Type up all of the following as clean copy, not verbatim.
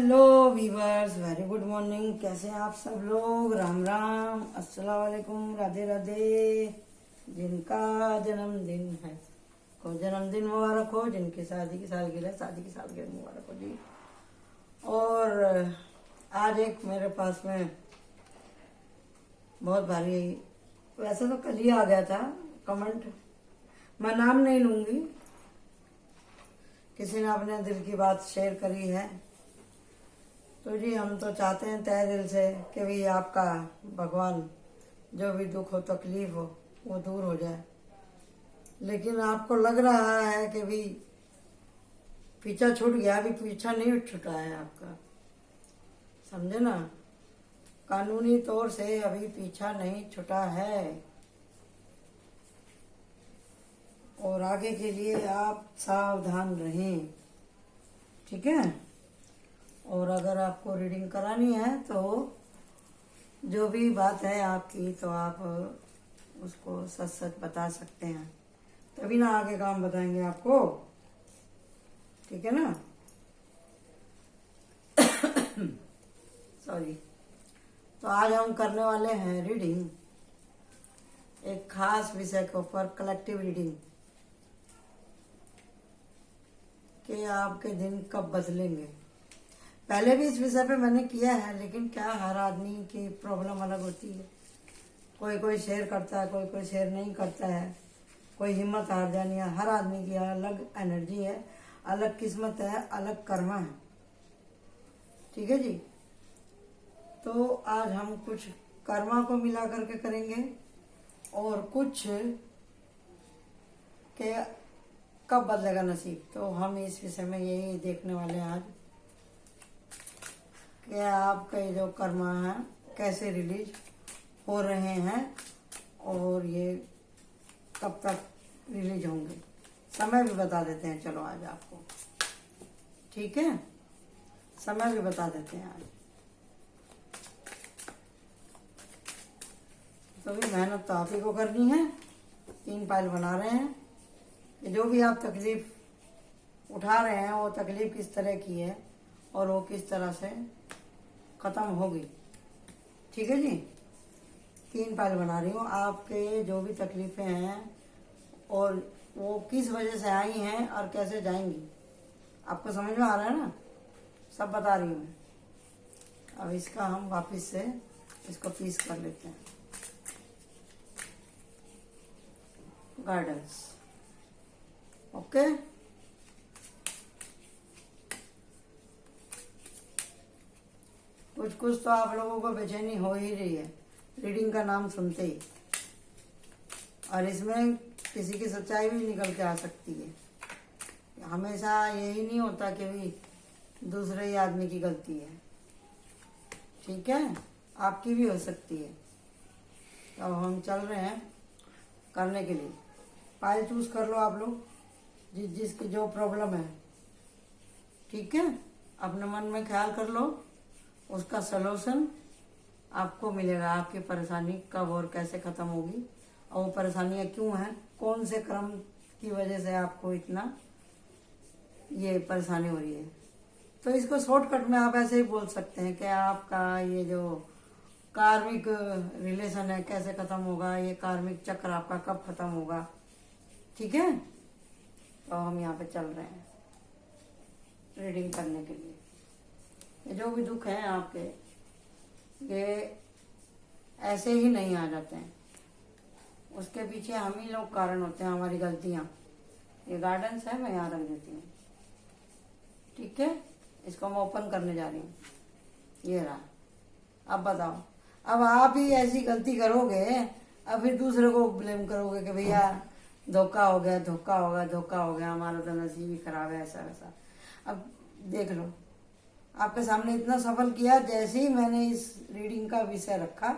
Hello viewers, very good morning. कैसे हैं आप सब लोग? राम राम, अस्सलाम वालेकुम, राधे राधे। जिनका जन्मदिन है को जन्मदिन मुबारक हो, जिनकी शादी की सालगिरह मुबारक हो जी। और आज एक मेरे पास में बहुत भारी, वैसे तो कल ही आ गया था कमेंट, मैं नाम नहीं लूंगी, किसी ने अपने दिल की बात शेयर करी है। तो जी हम तो चाहते हैं तहे दिल से कि भी आपका भगवान जो भी दुख हो तकलीफ हो वो दूर हो जाए, लेकिन आपको लग रहा है कि भी पीछा छूट गया। अभी पीछा नहीं छूटा है आपका, समझे ना, कानूनी तौर से अभी पीछा नहीं छूटा है। और आगे के लिए आप सावधान रहें, ठीक है। और अगर आपको रीडिंग करानी है तो जो भी बात है आपकी, तो आप उसको सच सच बता सकते हैं, तभी ना आगे काम बताएंगे आपको, ठीक है ना। सॉरी। तो आज हम करने वाले हैं रीडिंग एक खास विषय के ऊपर, कलेक्टिव रीडिंग, कि आपके दिन कब बदलेंगे। पहले भी इस विषय पे मैंने किया है, लेकिन क्या हर आदमी की प्रॉब्लम अलग होती है। कोई कोई शेयर करता है, कोई कोई शेयर नहीं करता है, कोई हिम्मत हार जानी है। हर आदमी की अलग एनर्जी है, अलग किस्मत है, अलग कर्मा है, ठीक है जी। तो आज हम कुछ कर्मा को मिला करके करेंगे और कुछ के कब बदलेगा नसीब। तो हम इस विषय में यही देखने वाले हैं आज कि आपके जो कर्मा है कैसे रिलीज हो रहे हैं और ये कब तक रिलीज होंगे। समय भी बता देते हैं, चलो आज आपको, ठीक है, समय भी बता देते हैं आज। तो भी मेहनत तो आप ही को करनी है। 3 फाइल बना रहे हैं कि जो भी आप तकलीफ उठा रहे हैं वो तकलीफ किस तरह की है और वो किस तरह से खत्म होगी, ठीक है जी। 3 फाइल बना रही हूँ, आपके जो भी तकलीफें हैं और वो किस वजह से आई हैं और कैसे जाएंगी, आपको समझ में आ रहा है ना, सब बता रही हूँ मैं। अब इसका हम वापस से इसको पीस कर लेते हैं। Guidance, okay. कुछ कुछ तो आप लोगों को बेचैनी हो ही रही है रीडिंग का नाम सुनते ही, और इसमें किसी की सच्चाई भी निकल के आ सकती है। हमेशा यही नहीं होता कि भी दूसरे ही आदमी की गलती है, ठीक है, आपकी भी हो सकती है। तो हम चल रहे हैं करने के लिए। फाइल चूज कर लो आप लोग, जिसकी जो प्रॉब्लम है, ठीक है। अपने मन में ख्याल कर लो, उसका सलूशन आपको मिलेगा। आपकी परेशानी कब और कैसे खत्म होगी और वो परेशानियां क्यों हैं, कौन से क्रम की वजह से आपको इतना ये परेशानी हो रही है। तो इसको शॉर्टकट में आप ऐसे ही बोल सकते हैं कि आपका ये जो कार्मिक रिलेशन है कैसे खत्म होगा, ये कार्मिक चक्र आपका कब खत्म होगा, ठीक है। तो हम यहाँ पे चल रहे हैं रीडिंग करने के लिए। ये जो भी दुख है आपके, ये ऐसे ही नहीं आ जाते हैं, उसके पीछे हम ही लोग कारण होते हैं, हमारी गलतियां। ये गार्डन्स है, मैं यहाँ रख देती हूँ, ठीक है। इसको मैं ओपन करने जा रही हूँ, ये रहा। अब बताओ, अब आप ही ऐसी गलती करोगे, अब फिर दूसरे को ब्लेम करोगे कि भैया धोखा हो गया, धोखा होगा, धोखा हो गया, हमारा तो नसीब ही खराब है, ऐसा वैसा। अब देख लो, आपके सामने इतना सफल किया, जैसे ही मैंने इस रीडिंग का विषय रखा,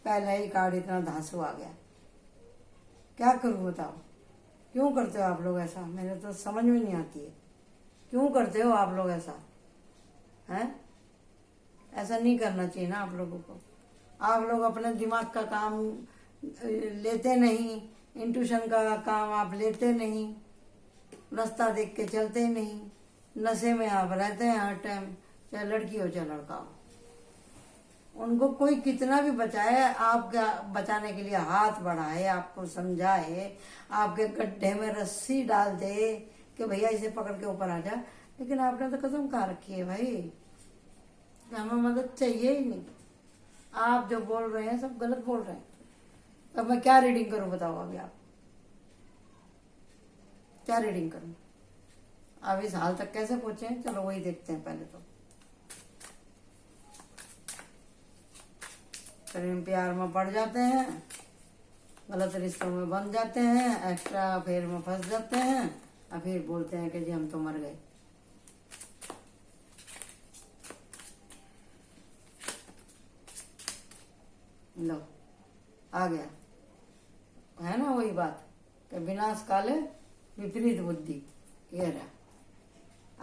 पहले ही कार्ड इतना धांसू आ गया। क्या करूं बताओ, क्यों करते हो आप लोग ऐसा, मेरे तो समझ में नहीं आती है। क्यों करते हो आप लोग ऐसा, हैं? ऐसा नहीं करना चाहिए ना आप लोगों को। आप लोग अपने दिमाग का काम लेते नहीं, इंट्यूशन का काम आप लेते नहीं, रास्ता देख के चलते नहीं, नशे में आप रहते हैं हर टाइम। चाहे लड़की हो चाहे लड़का हो। उनको कोई कितना भी बचाए, आपका बचाने के लिए हाथ बढ़ाए, आपको समझाए, आपके गड्ढे में रस्सी डाल दे कि भैया इसे पकड़ के ऊपर आ जा, लेकिन आपने तो कदम कहाँ रखी है भाई कि हमें मदद चाहिए ही नहीं। आप जो बोल रहे हैं सब गलत बोल रहे हैं। अब मैं क्या रीडिंग करूं बताओ? अभी आप क्या रीडिंग करूं? अब इस हाल तक कैसे पहुंचे हैं, चलो वही देखते हैं पहले तो। प्रेम प्यार में पड़ जाते हैं, गलत रिश्तों में बन जाते हैं, एक्स्ट्रा अफेयर में फंस जाते हैं, और फिर बोलते हैं कि जी हम तो मर गए। लो आ गया, है ना वही बात कि विनाश काले विपरीत बुद्धि। ये रहा,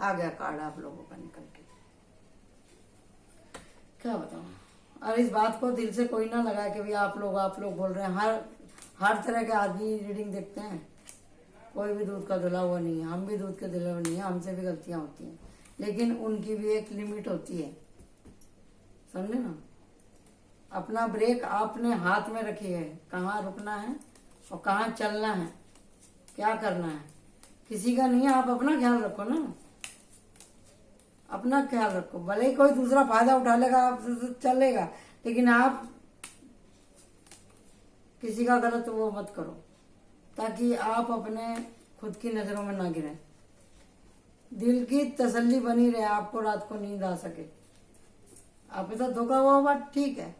आ गया कार्ड आप लोगों का निकल के। क्या बताऊं? और इस बात को दिल से कोई ना लगाए कि भाई आप लोग बोल रहे हैं। हर तरह के आदमी रीडिंग देखते हैं, कोई भी दूध का धुला हुआ नहीं है। हम भी दूध के धुले हुए नहीं है, हमसे भी गलतियां होती हैं, लेकिन उनकी भी एक लिमिट होती है, समझे ना। अपना ब्रेक आपने हाथ में रखी है, कहाँ रुकना है और कहाँ चलना है, क्या करना है, किसी का नहीं है। आप अपना ख्याल रखो ना, अपना ख्याल रखो। भले ही कोई दूसरा फायदा उठा लेगा आपसे तो चलेगा, लेकिन आप किसी का गलत वो मत करो, ताकि आप अपने खुद की नजरों में ना गिरे। दिल की तसल्ली बनी रहे, आपको रात को नींद आ सके। आपके साथ धोखा हुआ बात ठीक है,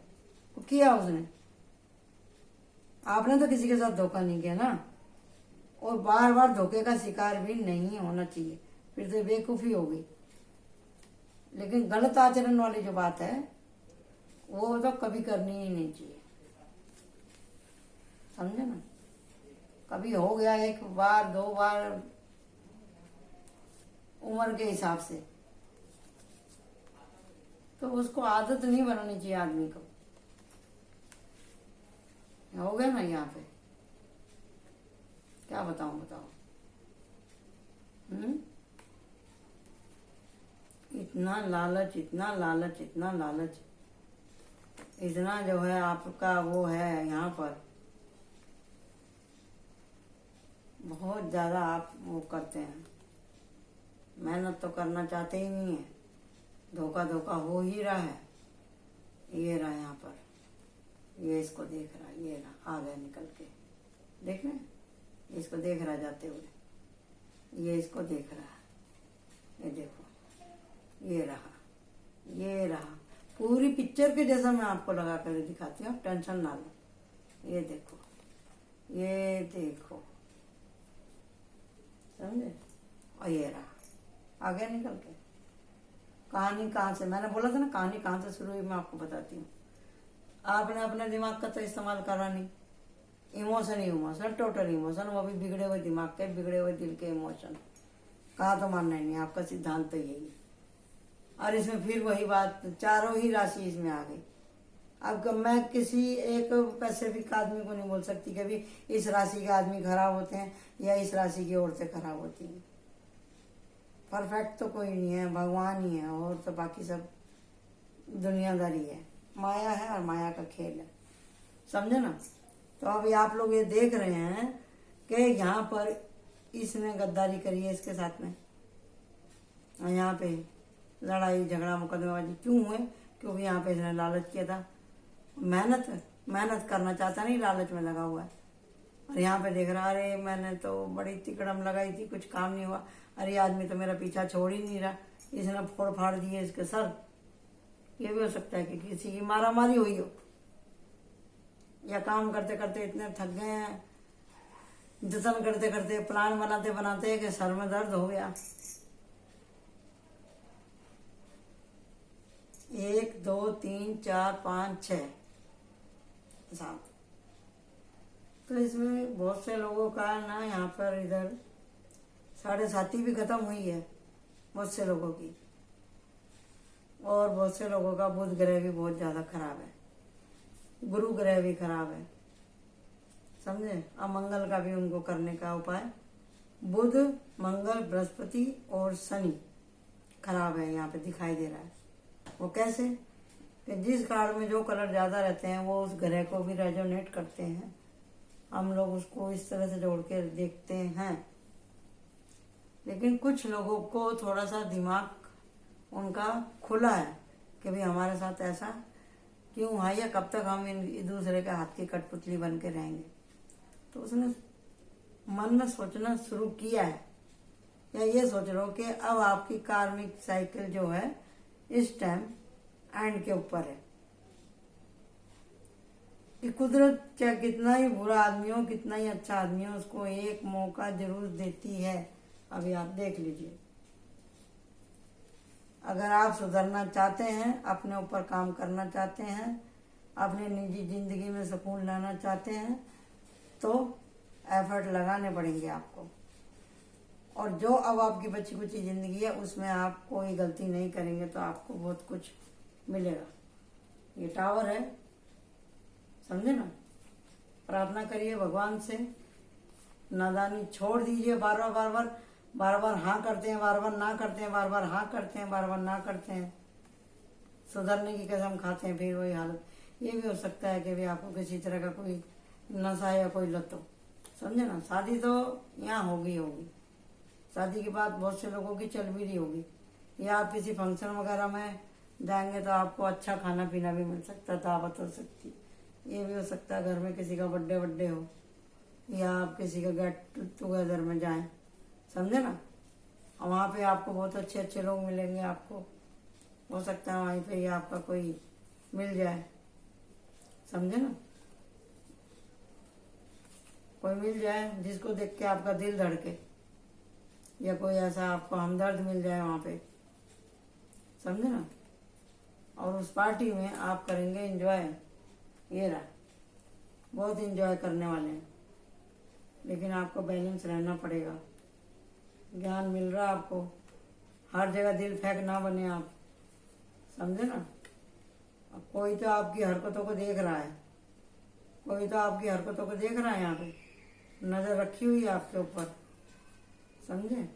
वो किया उसने, आपने तो किसी के साथ धोखा नहीं किया ना। और बार बार धोखे का शिकार भी नहीं होना चाहिए, फिर तो बेवकूफी हो गई। लेकिन गलत आचरण वाली जो बात है वो तो कभी करनी ही नहीं चाहिए, समझे ना। कभी हो गया एक बार दो बार उम्र के हिसाब से, तो उसको आदत नहीं बनानी चाहिए आदमी को। हो गया ना यहाँ पे, क्या बताऊं बताओ। इतना लालच, इतना लालच, इतना लालच, इतना जो है आपका वो है यहाँ पर, बहुत ज्यादा आप वो करते हैं। मेहनत तो करना चाहते ही नहीं है, धोखा धोखा हो ही रहा है। ये रहा यहाँ पर, ये इसको देख रहा, ये रहा, आ गया निकल के, देख रहे, इसको देख रहा जाते हुए, ये इसको देख रहा है, ये देखो, ये रहा, ये रहा। पूरी पिक्चर के जैसा मैं आपको लगा कर दिखाती हूँ, टेंशन ना लो। ये देखो, ये देखो, समझे। और ये रहा, आ गया निकल के। कहानी कहाँ से, मैंने बोला था ना कहानी कहाँ से शुरू हुई, मैं आपको बताती हूँ। आपने अपने दिमाग का तो इस्तेमाल करा नहीं। इमोशन ही इमोशन, टोटल इमोशन, वो भी बिगड़े हुए दिमाग के, बिगड़े हुए दिल के इमोशन। कहा तो मानना ही नहीं, आपका सिद्धांत तो यही है। और इसमें फिर वही बात, चारों ही राशि इसमें आ गई। अब मैं किसी एक स्पेसिफिक आदमी को नहीं बोल सकती कि भी इस राशि के आदमी खराब होते हैं या इस राशि की औरतें खराब होती हैं। परफेक्ट तो कोई नहीं है, भगवान ही है, और तो बाकी सब दुनियादारी है, माया है और माया का खेल है, समझे ना। तो अभी आप लोग ये देख रहे हैं कि यहाँ पर इसने गद्दारी करी है इसके साथ में, और यहाँ पे लड़ाई झगड़ा मुकदमेबाजी क्यों हुए? क्योंकि यहाँ पे इसने लालच किया था। मेहनत करना चाहता नहीं, लालच में लगा हुआ है। और यहाँ पे देख रहा, अरे मैंने तो बड़ी तिकड़म लगाई थी, कुछ काम नहीं हुआ, अरे आदमी तो मेरा पीछा छोड़ ही नहीं रहा, इसने फोड़ फाड़ दिए इसके सर। ये भी हो सकता है कि किसी की मारामारी हुई हो, या काम करते करते इतने थक गए हैं, जतन करते करते, प्लान बनाते बनाते कि सर में दर्द हो गया। 1 2 3 4 5 6 7। तो इसमें बहुत से लोगों का ना यहाँ पर इधर 7.5 भी खत्म हुई है बहुत से लोगों की, और बहुत से लोगों का बुध ग्रह भी बहुत ज्यादा खराब है, गुरु ग्रह भी खराब है, समझे। अमंगल का भी उनको करने का उपाय, बुध मंगल बृहस्पति और शनि खराब है, यहाँ पे दिखाई दे रहा है। वो कैसे कि जिस कार्ड में जो कलर ज़्यादा रहते हैं वो उस ग्रह को भी रेजोनेट करते हैं। हम लोग उसको इस तरह से जोड़ के देखते हैं। लेकिन कुछ लोगों को थोड़ा सा दिमाग उनका खुला है कि भाई हमारे साथ ऐसा क्यों है या कब तक हम एक दूसरे के हाथ की कठपुतली बन के रहेंगे। तो उसने मन में सोचना शुरू किया है, या ये सोच लो कि अब आपकी कार्मिक साइकिल जो है इस टाइम एंड के ऊपर है। कि कुदरत चाहे कितना ही बुरा आदमी हो, कितना ही अच्छा आदमी हो, उसको एक मौका जरूर देती है। अभी आप देख लीजिए, अगर आप सुधरना चाहते हैं, अपने ऊपर काम करना चाहते हैं, अपनी निजी जिंदगी में सुकून लाना चाहते हैं, तो एफर्ट लगाने पड़ेंगे आपको। और जो अब आपकी बची कुची जिंदगी है उसमें आप कोई गलती नहीं करेंगे तो आपको बहुत कुछ मिलेगा। ये टावर है, समझे ना। प्रार्थना करिए भगवान से, नादानी छोड़ दीजिए। बार बार हाँ करते हैं, बार बार ना करते हैं, बार बार हाँ करते हैं, बार बार ना करते हैं, सुधरने की कसम खाते हैं, फिर वही हालत। ये भी हो सकता है कि भी आपको किसी तरह का कोई नशा या कोई लत हो, समझे ना। शादी तो यहाँ होगी, शादी के बाद बहुत से लोगों की चल भी रही होगी, या आप किसी फंक्शन वगैरह में जाएंगे तो आपको अच्छा खाना पीना भी मिल सकता है, दावत हो सकती। ये भी हो सकता है घर में किसी का बर्थडे हो, या आप किसी का गेट टुगेदर में जाएं, समझे ना। और वहाँ पे आपको बहुत अच्छे अच्छे लोग मिलेंगे। आपको हो सकता है वहीं पे ही आपका कोई मिल जाए, समझे ना। कोई मिल जाए जिसको देख के आपका दिल धड़के, या कोई ऐसा आपको हमदर्द मिल जाए वहाँ पे, समझे ना। और उस पार्टी में आप करेंगे एंजॉय। ये रहा, बहुत एंजॉय करने वाले हैं। लेकिन आपको बैलेंस रहना पड़ेगा। ज्ञान मिल रहा आपको, हर जगह दिल फेंक ना बने आप, समझे ना। अब कोई तो आपकी हरकतों को देख रहा है, कोई तो आपकी हरकतों को देख रहा है, यहाँ पे नजर रखी हुई है आपके ऊपर, समझे।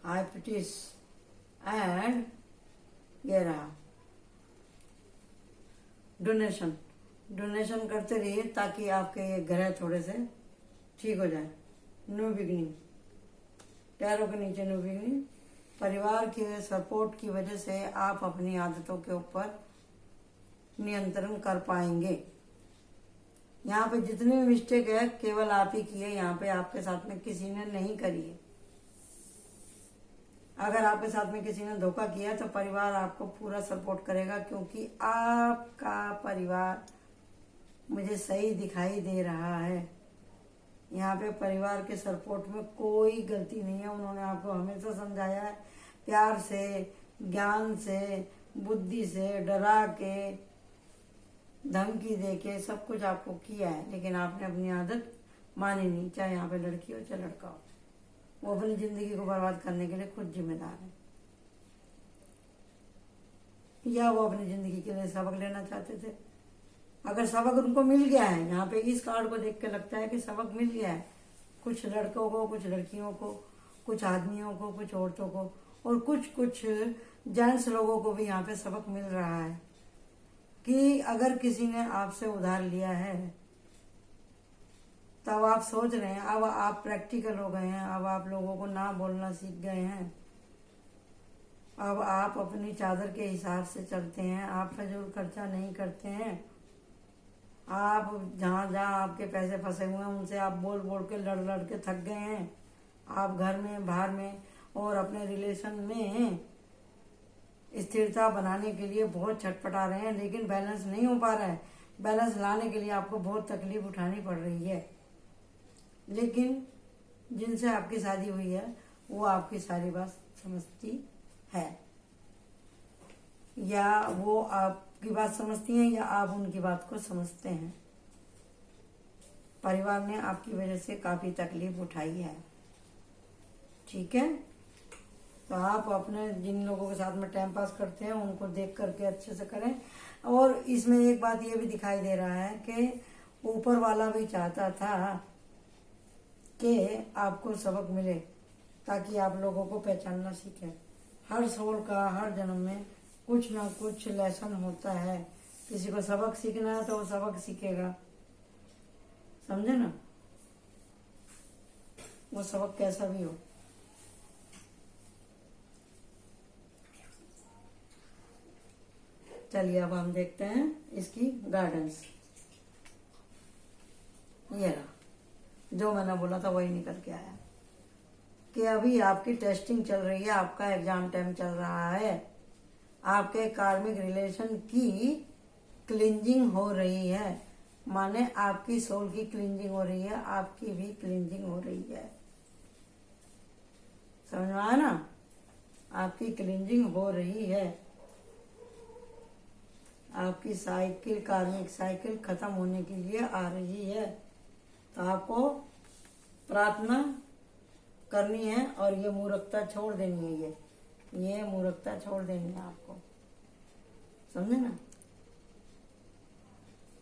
हाइपिटिस एंड ये रहा डोनेशन करते रहिए ताकि आपके ये ग्रह थोड़े से ठीक हो जाए। न्यू बिगनिंग, टैरो के नीचे न्यू बिगनिंग। परिवार के सपोर्ट की वजह से आप अपनी आदतों के ऊपर नियंत्रण कर पाएंगे। यहाँ पे जितने भी मिस्टेक है केवल आप ही किए, यहाँ पे आपके साथ में किसी ने नहीं करी है। अगर आपके साथ में किसी ने धोखा किया तो परिवार आपको पूरा सपोर्ट करेगा, क्योंकि आपका परिवार मुझे सही दिखाई दे रहा है। यहाँ पे परिवार के सपोर्ट में कोई गलती नहीं है। उन्होंने आपको हमेशा समझाया है, प्यार से, ज्ञान से, बुद्धि से, डरा के, धमकी दे के सब कुछ आपको किया है। लेकिन आपने अपनी आदत मानी नहीं, चाहे यहाँ पे लड़की हो चाहे लड़का हो। वो अपनी जिंदगी को बर्बाद करने के लिए खुद जिम्मेदार है, या वो अपनी जिंदगी के लिए सबक लेना चाहते थे। अगर सबक उनको मिल गया है, यहाँ पे इस कार्ड को देख के लगता है कि सबक मिल गया है कुछ लड़कों को, कुछ लड़कियों को, कुछ आदमियों को, कुछ औरतों को, और कुछ जेंट्स लोगों को भी यहाँ पे सबक मिल रहा है कि अगर किसी ने आपसे उधार लिया है तब आप सोच रहे हैं, अब आप प्रैक्टिकल हो गए हैं, अब आप लोगों को ना बोलना सीख गए हैं, अब आप अपनी चादर के हिसाब से चलते हैं, आप फजूल खर्चा नहीं करते हैं, आप जहाँ जहाँ आपके पैसे फंसे हुए हैं उनसे आप बोल बोल के लड़ के थक गए हैं। आप घर में, बाहर में और अपने रिलेशन में स्थिरता बनाने के लिए बहुत छटपटा रहे हैं, लेकिन बैलेंस नहीं हो पा रहा है। बैलेंस लाने के लिए आपको बहुत तकलीफ उठानी पड़ रही है। लेकिन जिनसे आपकी शादी हुई है वो आपकी सारी बात समझती है, या वो आपकी बात समझती हैं, या आप उनकी बात को समझते हैं। परिवार ने आपकी वजह से काफी तकलीफ उठाई है, ठीक है। तो आप अपने जिन लोगों के साथ में टाइम पास करते हैं उनको देख करके अच्छे से करें। और इसमें एक बात ये भी दिखाई दे रहा है कि ऊपर वाला भी चाहता था कि आपको सबक मिले ताकि आप लोगों को पहचानना सीखें। हर सोल का हर जन्म में कुछ ना कुछ लेसन होता है। किसी को सबक सीखना है तो वो सबक सीखेगा, समझे ना, वो सबक कैसा भी हो। चलिए अब हम देखते हैं इसकी गाइडेंस। ये रहा, जो मैंने बोला था वही निकल के आया कि अभी आपकी टेस्टिंग चल रही है, आपका एग्जाम टाइम चल रहा है, आपके कार्मिक रिलेशन की क्लींजिंग हो रही है, माने आपकी सोल की क्लींजिंग हो रही है, आपकी भी क्लींजिंग हो रही है। समझ में आया ना, आपकी क्लींजिंग हो रही है, आपकी साइकिल, कार्मिक साइकिल खत्म होने के लिए आ रही है। तो आपको प्रार्थना करनी है और ये मूर्खता छोड़ देनी है, ये मूर्खता छोड़ देनी है आपको, समझे ना।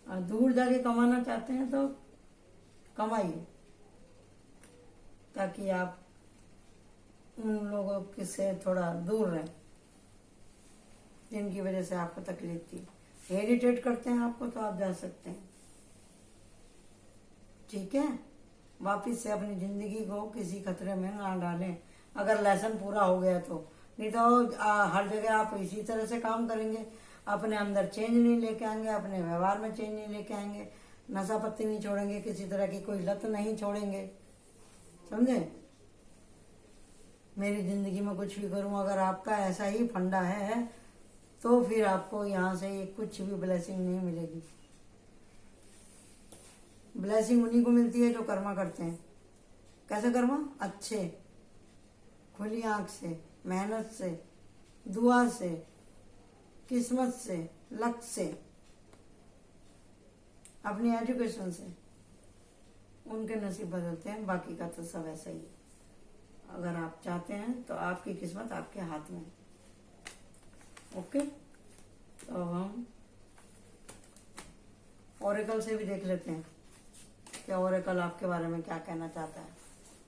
और दूर जाके कमाना चाहते हैं तो कमाइए, ताकि आप उन लोगों के से थोड़ा दूर रहें जिनकी वजह से आपको तकलीफ थी। इरिटेट करते हैं आपको तो आप जा सकते हैं, ठीक है। वापिस से अपनी जिंदगी को किसी खतरे में ना डालें, अगर लेसन पूरा हो गया तो। नहीं तो हर जगह आप इसी तरह से काम करेंगे, अपने अंदर चेंज नहीं लेके आएंगे, अपने व्यवहार में चेंज नहीं लेके आएंगे, नशा पत्ती नहीं छोड़ेंगे, किसी तरह की कोई लत नहीं छोड़ेंगे, समझे। मेरी जिंदगी में कुछ भी करूं, अगर आपका ऐसा ही फंडा है तो फिर आपको यहाँ से कुछ भी ब्लेसिंग नहीं मिलेगी। ब्लेसिंग उन्हीं को मिलती है जो कर्मा करते हैं। कैसे कर्मा? अच्छे, खुली आंख से, मेहनत से, दुआ से, किस्मत से, लक से, अपनी एजुकेशन से उनके नसीब बदलते हैं। बाकी का तो सब ऐसा ही है। अगर आप चाहते हैं तो आपकी किस्मत आपके हाथ में है। ओके, तो हम ओरेकल से भी देख लेते हैं कि ओरेकल आपके बारे में क्या कहना चाहता है,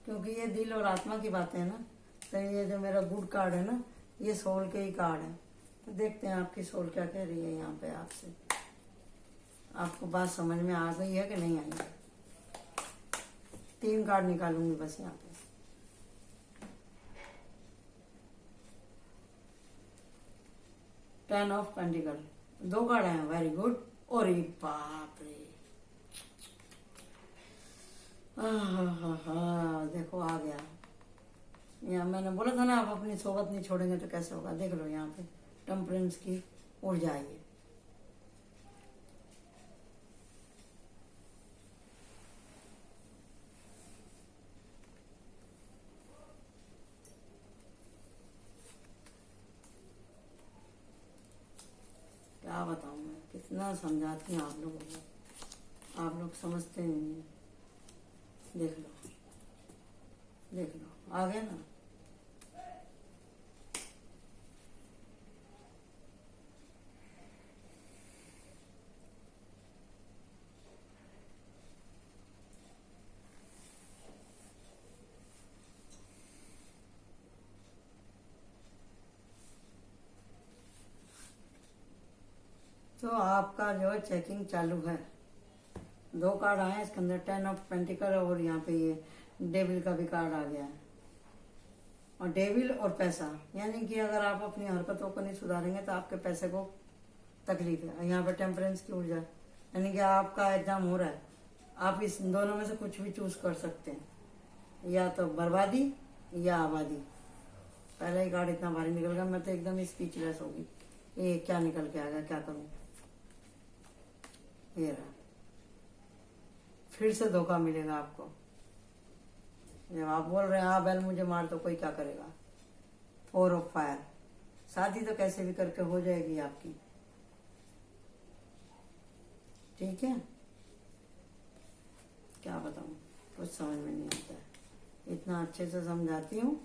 क्योंकि ये दिल और आत्मा की बातें हैं ना। तो ये जो मेरा गुड कार्ड है ना, ये सोल के ही कार्ड है। तो देखते हैं आपकी सोल क्या कह रही है यहाँ पे आपसे। आपको बात समझ में आ गई है कि नहीं आई है? 3 कार्ड निकालूंगी बस यहाँ पे। टेन ऑफ पेंटिकल, 2 कार्ड हैं, वेरी गुड। और बाप रे, देखो आ गया। यहाँ मैंने बोला था ना, आप अपनी सोबत नहीं छोड़ेंगे तो कैसे होगा। देख लो यहाँ पे टेम्परेंस की ऊर्जा आई है। क्या बताऊं मैं, कितना समझाती हूँ आप लोगों को, आप लोग समझते नहीं हैं। देख लो, देख लो, आ गया ना। तो आपका जो है चेकिंग चालू है। 2 कार्ड आए हैं इसके अंदर, 10 ऑफ पेंटिकल और यहाँ पे ये डेविल का भी कार्ड आ गया है। और डेविल और पैसा, यानी कि अगर आप अपनी हरकतों को नहीं सुधारेंगे तो आपके पैसे को तकलीफ है। यहाँ पे टेम्परेंस की ऊर्जा, यानी कि आपका एग्जाम हो रहा है, आप इस दोनों में से कुछ भी चूज कर सकते हैं, या तो बर्बादी या आबादी। पहला ही कार्ड इतना भारी निकल गया, मैं तो एकदम स्पीचलेस होगी। ये क्या निकल के आ गया, क्या करूं। ये रहा, फिर से धोखा मिलेगा आपको। जब आप बोल रहे हैं हाँ बैल मुझे मार, तो कोई क्या करेगा। 4 ऑफ फायर, शादी तो कैसे भी करके हो जाएगी आपकी, ठीक है। क्या बताऊं, कुछ समझ में नहीं आता है। इतना अच्छे से समझाती हूँ,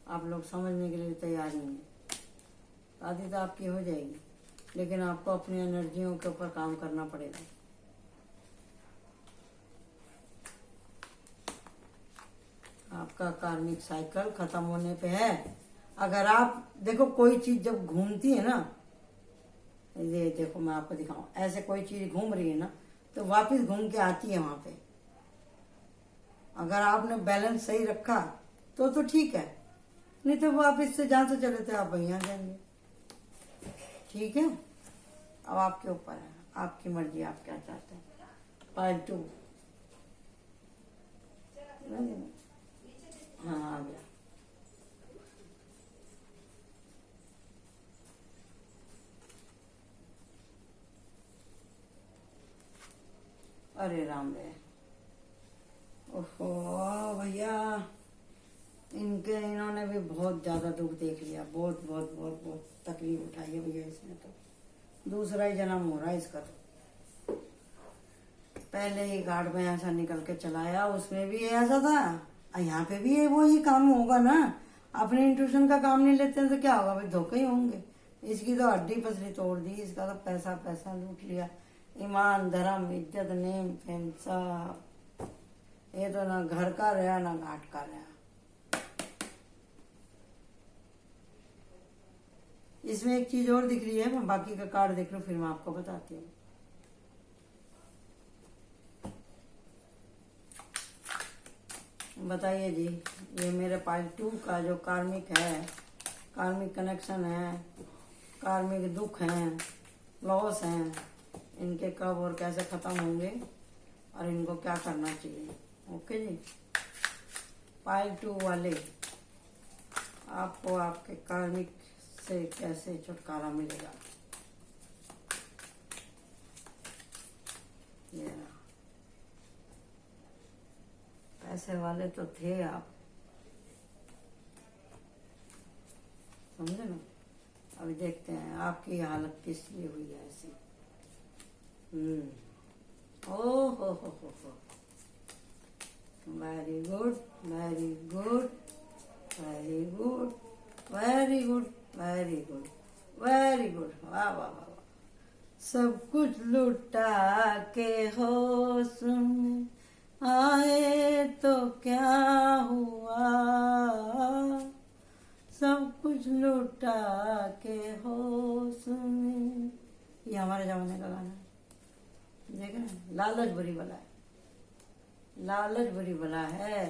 आप लोग समझने के लिए तैयार नहीं है। शादी तो आपकी हो जाएगी, लेकिन आपको अपनी एनर्जियों के ऊपर काम करना पड़ेगा। आपका कार्मिक साइकिल खत्म होने पे है। अगर आप देखो, कोई चीज जब घूमती है ना ये देखो मैं आपको दिखाऊं, ऐसे कोई चीज घूम रही है ना तो वापस घूम के आती है वहां पे। अगर आपने बैलेंस सही रखा तो ठीक है, नहीं तो वापस से जहां से चले थे आप वहीं आ जाएंगे। ठीक है, अब आपके ऊपर है, आपकी मर्जी, आप क्या चाहते हैं। पार्ट 2। हाँ आ गया। अरे राम रे, ओहो भैया, इन्होंने भी बहुत ज्यादा दुख देख लिया, बहुत बहुत बहुत बहुत तकलीफ उठाई है भैया इसने तो। दूसरा ही जन्म हो रहा है इसका तो। पहले ही गार्ड में ऐसा निकल के चलाया, उसमें भी ऐसा था, यहाँ पे भी वही काम होगा ना। अपने इंट्यूशन का काम नहीं लेते हैं तो क्या होगा भाई, धोखे ही होंगे। इसकी तो हड्डी पसली तोड़ दी, इसका तो पैसा पैसा लूट लिया, ईमान धर्म इज्जत नेम फेम सब। ये तो ना घर का रहा ना घाट का रहा। इसमें एक चीज और दिख रही है, मैं बाकी का कार्ड देख लूं फिर मैं आपको बताती हूँ। बताइए जी, ये मेरे पार्ट 2 का जो कार्मिक है, कार्मिक कनेक्शन है, कार्मिक दुख हैं, लॉस हैं, इनके कब और कैसे खत्म होंगे और इनको क्या करना चाहिए। ओके जी, पार्ट 2 वाले आपको आपके कार्मिक से कैसे छुटकारा मिलेगा। ये पैसे वाले तो थे आप, समझे ना। अभी देखते हैं आपकी हालत किस लिए हुई है ऐसी। ओ हो, very good very good very good very good very good very good, वाह वाह वाह। सब कुछ लुटा के होश में आए तो क्या हुआ, सब कुछ लुटा के होश में। ये हमारे जमाने का गाना है, देखे ना। लालच बुरी बला है, लालच बुरी बला है।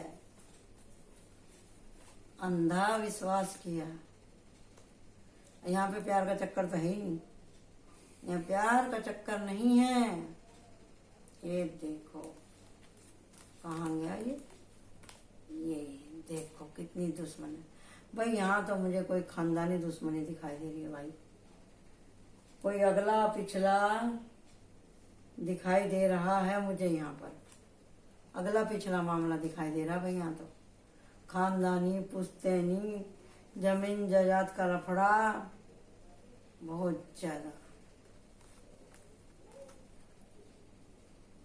अंधा विश्वास किया। यहाँ पे प्यार का चक्कर तो है ही नहीं, यहाँ प्यार का चक्कर नहीं है। ये देखो कहाँ गया ये देखो कितनी दुश्मन है भाई। यहाँ तो मुझे कोई खानदानी दुश्मनी दिखाई दे रही है भाई, कोई अगला पिछला दिखाई दे रहा है मुझे। यहाँ पर अगला पिछला मामला दिखाई दे रहा है भाई। यहाँ तो खानदानी पुश्तैनी जमीन जायदाद का लफड़ा बहुत ज्यादा।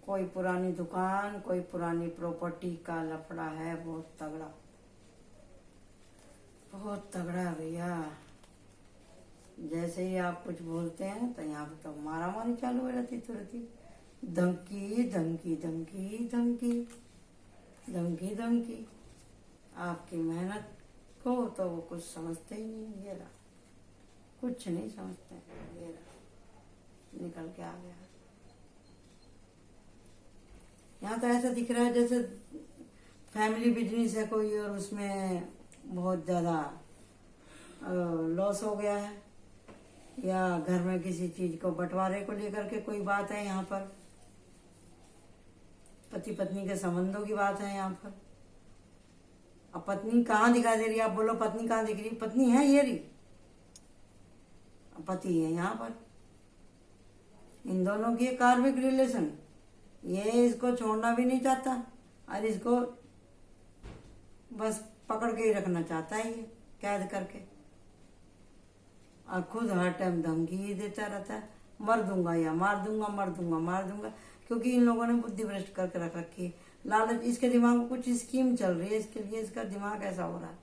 कोई पुरानी दुकान, कोई पुरानी प्रॉपर्टी का लफड़ा है, बहुत तगड़ा, बहुत तगड़ा भैया। जैसे ही आप कुछ बोलते हैं तो यहाँ पे तो मारा मारी चालू हो जाती तुरंत। धमकी धमकी धमकी धमकी धमकी धमकी। आपकी मेहनत को तो वो कुछ समझते ही नहीं। ये रहा, कुछ नहीं समझते। ये रहा, निकल के आ गया। यहाँ तो ऐसा दिख रहा है जैसे फैमिली बिजनेस है कोई और उसमें बहुत ज़्यादा लॉस हो गया है, या घर में किसी चीज को बंटवारे को लेकर के कोई बात है। यहाँ पर पति पत्नी के संबंधों की बात है यहाँ पर। अब पत्नी कहाँ दिखाई दे रही है, आप बोलो पत्नी कहाँ दिख रही? पत्नी है ये रही, पति है यहाँ पर। इन दोनों की कार्मिक रिलेशन, ये इसको छोड़ना भी नहीं चाहता और इसको बस पकड़ के ही रखना चाहता है, ये कैद करके। और खुद हर टाइम धमकी ही देता रहता है, मर दूंगा या मार दूंगा, मर दूंगा मार दूंगा। क्योंकि इन लोगों ने बुद्धि भ्रष्ट करके रख रखी है। लालच, इसके दिमाग में कुछ स्कीम चल रही है, इसके लिए इसका दिमाग ऐसा हो रहा है।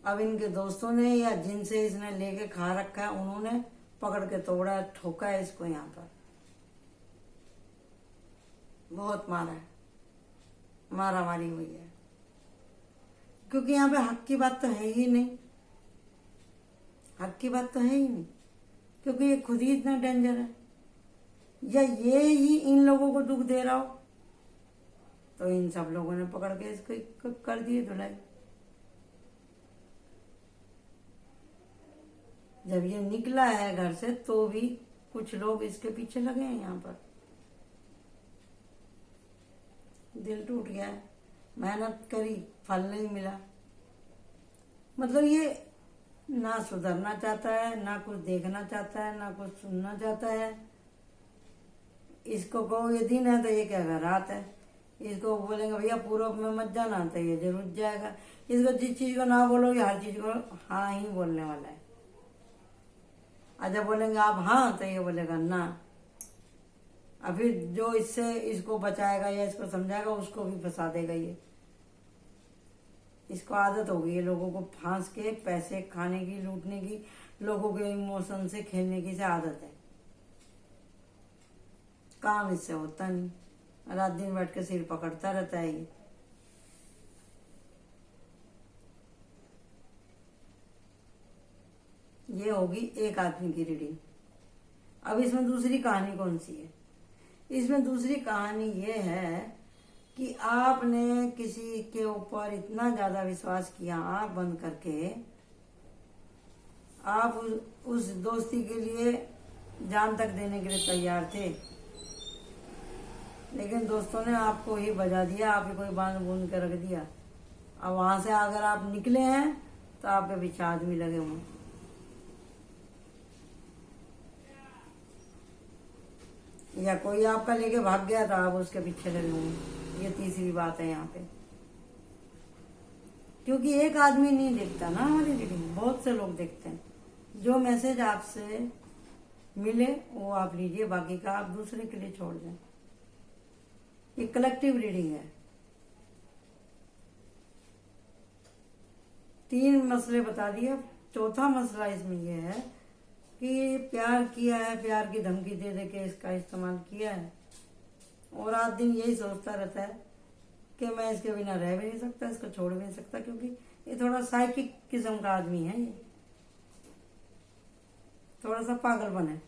अब इनके दोस्तों ने या जिनसे इसने लेके खा रखा है, उन्होंने पकड़ के तोड़ा, ठोका है इसको। यहाँ पर बहुत मारा है, मारा मारी हुई है। क्योंकि यहाँ पे हक की बात तो है ही नहीं। हक की बात तो है ही नहीं, क्योंकि ये खुद ही इतना डेंजर है। या ये ही इन लोगों को दुख दे रहा हो तो इन सब लोगों ने पकड़ के इसको कर दिए धुलाई। जब ये निकला है घर से तो भी कुछ लोग इसके पीछे लगे हैं। यहाँ पर दिल टूट गया है, मेहनत करी, फल नहीं मिला। मतलब ये ना सुधरना चाहता है, ना कुछ देखना चाहता है, ना कुछ सुनना चाहता है। इसको कहो ये दिन है तो ये कहेगा रात है। इसको बोलेंगे भैया पूरब में मत जाना तो ये जरूर जाएगा। इसको जिस चीज को ना बोलोगे हर चीज को हाँ ही बोलने वाला है। अच्छा बोलेंगे आप हाँ तो ये बोलेगा ना। अभी जो इससे इसको बचाएगा या इसको समझाएगा उसको भी फंसा देगा ये। इसको आदत हो गई है लोगों को फांस के पैसे खाने की, लूटने की, लोगों के इमोशन से खेलने की से आदत है। काम इससे होता नहीं, रात दिन बैठ के सिर पकड़ता रहता है ये होगी एक आदमी की रीडिंग। अब इसमें दूसरी कहानी कौन सी है? इसमें दूसरी कहानी ये है कि आपने किसी के ऊपर इतना ज्यादा विश्वास किया, आंख बंद करके आप उस दोस्ती के लिए जान तक देने के लिए तैयार थे, लेकिन दोस्तों ने आपको ही बजा दिया, आप ही कोई बांध बूंद के रख दिया। अब वहां से अगर आप निकले हैं तो आपके पीछे आदमी लगे हुए, या कोई आपका लेके भाग गया तो आप उसके पीछे लगे हुए। ये तीसरी बात है यहाँ पे, क्योंकि एक आदमी नहीं देखता ना हमारी रीडिंग, बहुत से लोग देखते हैं। जो मैसेज आपसे मिले वो आप लीजिए, बाकी का आप दूसरे के लिए छोड़ दें। ये कलेक्टिव रीडिंग है। 3 मसले बता दिए। चौथा मसला इसमें यह है कि प्यार किया है, प्यार की धमकी दे दे के इसका इस्तेमाल किया है, और रात दिन यही सोचता रहता है कि मैं इसके बिना रह भी नहीं सकता, इसको छोड़ भी नहीं सकता, क्योंकि ये थोड़ा साइकिक किस्म का आदमी है। ये थोड़ा सा पागलपन है।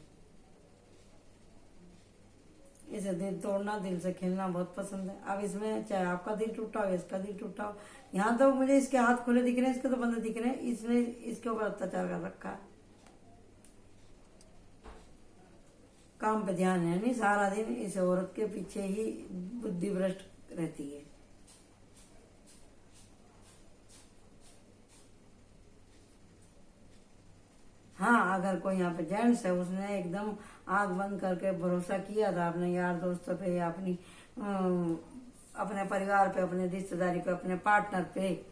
इसे दिल तोड़ना, दिल से खेलना बहुत पसंद है। अब इसमें चाहे आपका दिल टूटा हो, इसका दिल टूटा हो, यहाँ तो मुझे इसके हाथ खुले दिख रहे हैं, इसके तो बंद दिख रहे हैं। इसने इसके ऊपर अत्याचार कर रखा है। काम पे ध्यान है नहीं, सारा दिन इस औरत के पीछे ही बुद्धि भ्रष्ट रहती है। हाँ, अगर कोई यहाँ पे जेंट्स है, उसने एकदम आंख बंद करके भरोसा किया था अपने यार दोस्तों पे, या अपने परिवार पे, अपने रिश्तेदारी पे, अपने पार्टनर पे,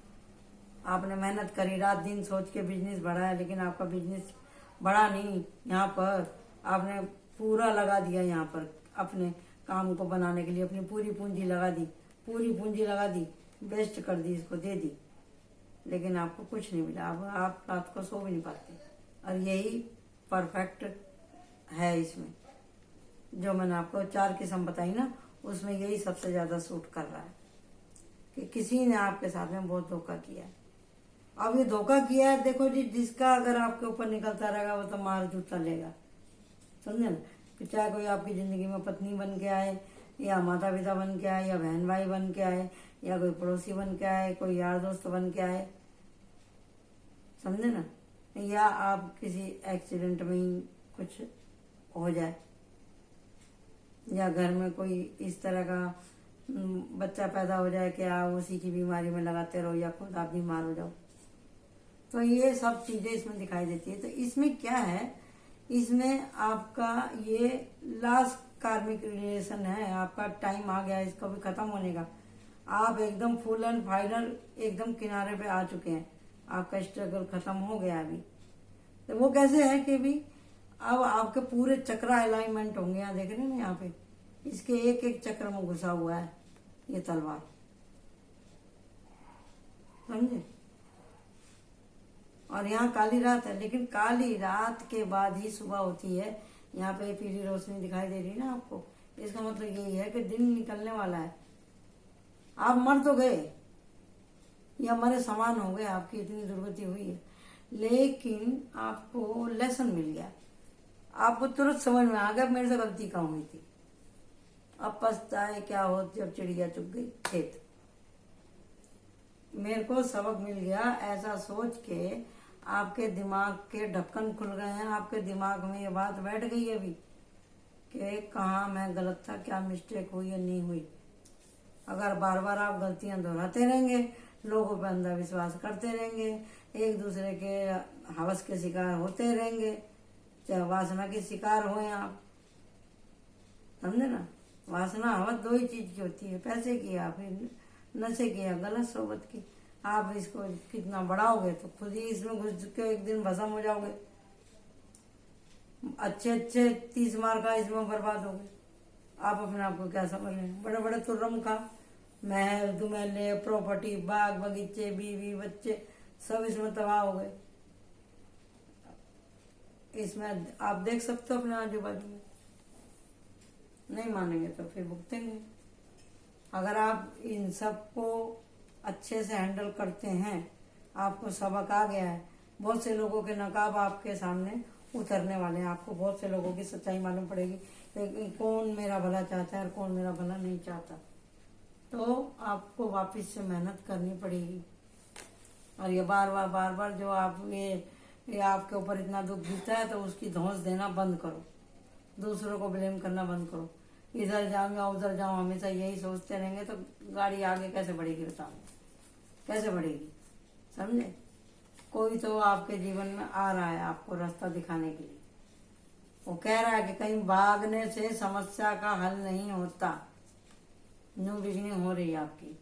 आपने मेहनत करी, रात दिन सोच के बिजनेस बढ़ाया, लेकिन आपका बिजनेस बढ़ा नहीं। यहाँ पर आपने पूरा लगा दिया, यहाँ पर अपने काम को बनाने के लिए अपनी पूरी पूंजी लगा दी, पूरी पूंजी लगा दी, बेस्ट कर दी, इसको दे दी, लेकिन आपको कुछ नहीं मिला। अब आप रात को सो भी नहीं पाते। और यही परफेक्ट है इसमें। जो मैंने आपको 4 किस्म बताई ना, उसमें यही सबसे ज्यादा सूट कर रहा है कि किसी ने आपके साथ में बहुत धोखा किया है। अब ये धोखा किया है, देखो जी, जिसका अगर आपके ऊपर निकलता रहेगा वो तो मार जूता लेगा, समझे ना। कि चाहे कोई आपकी जिंदगी में पत्नी बन के आए, या माता पिता बन के आए, या बहन भाई बन के आए, या कोई पड़ोसी बन के आए, कोई यार दोस्त बन के आए, समझे ना, या आप किसी एक्सीडेंट में ही कुछ हो जाए, या घर में कोई इस तरह का बच्चा पैदा हो जाए कि आप उसी की बीमारी में लगाते रहो, या खुद आप बीमार हो जाओ। तो ये सब चीजें इसमें दिखाई देती है। तो इसमें क्या है, इसमें आपका ये लास्ट कार्मिक रिलेशन है, आपका टाइम आ गया इसका भी खत्म होने का। आप एकदम फुल एंड फाइनल एकदम किनारे पे आ चुके हैं, आपका स्ट्रगल खत्म हो गया अभी। तो वो कैसे है कि भी अब आपके पूरे चक्र अलाइनमेंट होंगे। यहाँ देख रहे हैं ना, यहाँ पे इसके एक एक चक्र में घुसा हुआ है ये तलवार, समझे। और यहाँ काली रात है, लेकिन काली रात के बाद ही सुबह होती है। यहाँ पे पीली रोशनी दिखाई दे रही है ना आपको, इसका मतलब यही है कि दिन निकलने वाला है। आप मर तो गए या मरे समान हो गए, आपकी इतनी दुर्गति हुई है, लेकिन आपको लेसन मिल गया, आपको तुरंत समझ में आ गया मेरे से गलती कहाँ हुई थी। अब पछताए क्या हो जब चिड़िया चुग गई खेत। मेरे को सबक मिल गया, ऐसा सोच के आपके दिमाग के ढक्कन खुल गए हैं, आपके दिमाग में ये बात बैठ गई है अभी कि कहाँ मैं गलत था, क्या मिस्टेक हुई या नहीं हुई। अगर बार बार आप गलतियां दोहराते रहेंगे, लोगों पर अंधविश्वास करते रहेंगे, एक दूसरे के हवस के शिकार होते रहेंगे, चाहे वासना के शिकार हों आप, समझे ना। वासना हवस दो ही चीज की होती है, पैसे की या फिर नशे की या गलत सोबत की। आप इसको कितना बढ़ाओगे तो खुद ही इसमें घुस के एक दिन भस्म हो जाओगे। अच्छे 30 मार का इसमें बर्बाद हो गए। आप अपने आप को क्या समझ रहे हैं, बड़े बड़े तुर्रम खा, महल दुमहले, प्रॉपर्टी, बाग बगीचे, बीवी बच्चे, सब इसमें तबाह हो गए। इसमें आप देख सकते हो अपने आजू बाजू में। नहीं मानेंगे तो फिर भुगतेंगे। अगर आप इन सब को अच्छे से हैंडल करते हैं, आपको सबक आ गया है, बहुत से लोगों के नकाब आपके सामने उतरने वाले हैं, आपको बहुत से लोगों की सच्चाई मालूम पड़ेगी, लेकिन कौन मेरा भला चाहता है और कौन मेरा भला नहीं चाहता। तो आपको वापस से मेहनत करनी पड़ेगी। और ये बार बार जो आप ये आपके ऊपर इतना दुख बीता है तो उसकी धौंस देना बंद करो, दूसरों को ब्लेम करना बंद करो। इधर जाऊँ या उधर जाऊँ, हमेशा यही सोचते रहेंगे तो गाड़ी आगे कैसे बढ़ेगी, बताओ कैसे बढ़ेगी, समझे। कोई तो आपके जीवन में आ रहा है आपको रास्ता दिखाने के लिए, वो कह रहा है कि कहीं भागने से समस्या का हल नहीं होता। न्यू बिगिनिंग हो रही है आपकी,